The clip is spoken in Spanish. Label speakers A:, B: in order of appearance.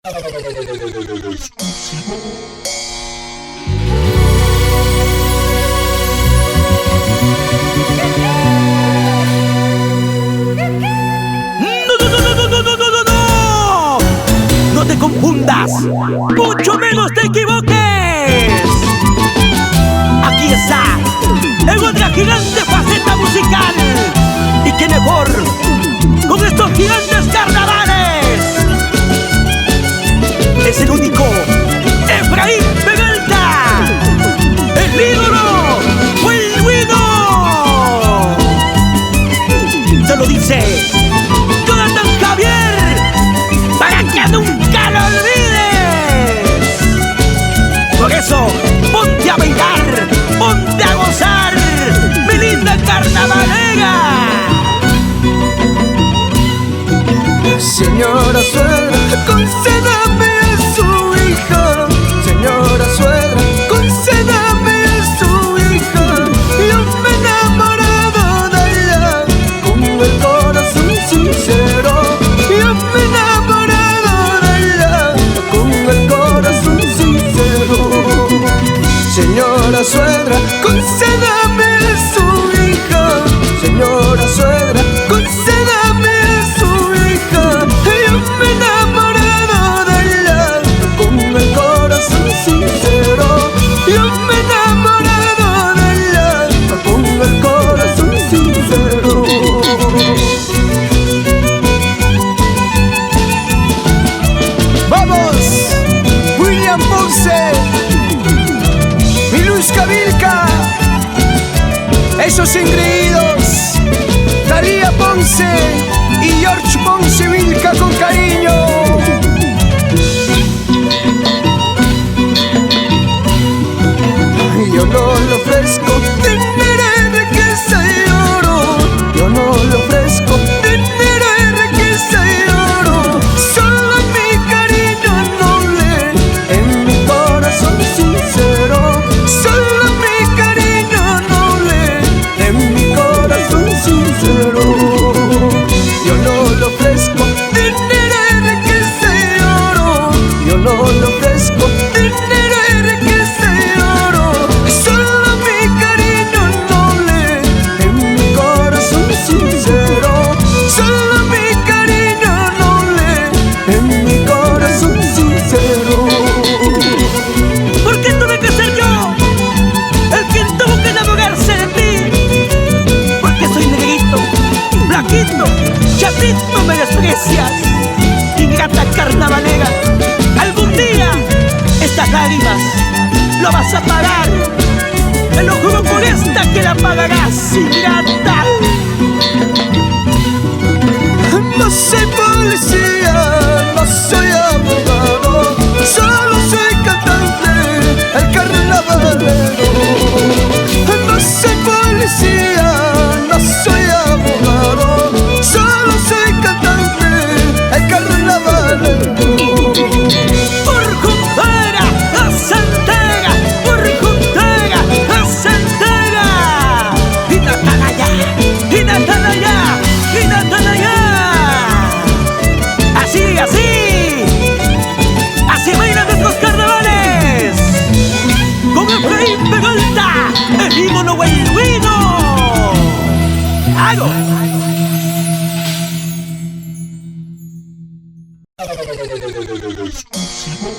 A: No te confundas, mucho menos te equivoques. Aquí está, en otra gigante faceta musical. Y qué mejor, con estos gigantes carnavales. Es el único Efraín Peralta, el ídolo, el Guido. Se lo dice Jonathan Javier, para que nunca lo olvides. Por eso, ponte a bailar, ponte a gozar, mi linda carnavalera.
B: Señora suegra, concédame a su hija. Señora suegra, concédame a su hija. Yo me he enamorado de ella con el corazón sincero. Yo me he enamorado de ella con el corazón sincero. Señora suegra, concédame a su hija. Señora suegra, concédame a su hija. Yo me he enamorado de ella con el corazón sincero. Yo me he enamorado de ella con el corazón sincero. ¡Vamos! William Ponce y Luz Cavilca, esos engreídos, Talía Ponce y George Ponce Vilca con cariño. Yo no le ofrezco dinero, riqueza y oro. Yo no le ofrezco dinero, riqueza y oro. Solo mi cariño noble en mi corazón sincero. Solo mi cariño noble en mi corazón sincero. Yo no le ofrezco dinero, riqueza y oro. Yo no le ofrezco dinero, riqueza y oro. Solo mi cariño noble en mi corazón sincero. Solo mi cariño noble en mi corazón sincero.
A: ¿Por qué tuve que ser yo el que tuvo que enamorarse de ti? Porque soy negrito, blanquito, chatito, me desprecias, ingrata carnavalera. Algún día estas lágrimas lo vas a pagar. Te lo juro por esta que la pagarás, ingrata.
B: No soy policía, no soy abogado, solo soy cantante, el carnavalero. No soy policía, no soy abogado, solo soy cantante, el carnavalero.
A: Por juntera a santera, por juntera a santera. Y Natanaya, y Natanaya, y Natanaya. Así, así, así bailan nuestros carnavales. Con Efraín Peralta, el ídolo, el Guido. ¡Hago!
C: Exclusivo.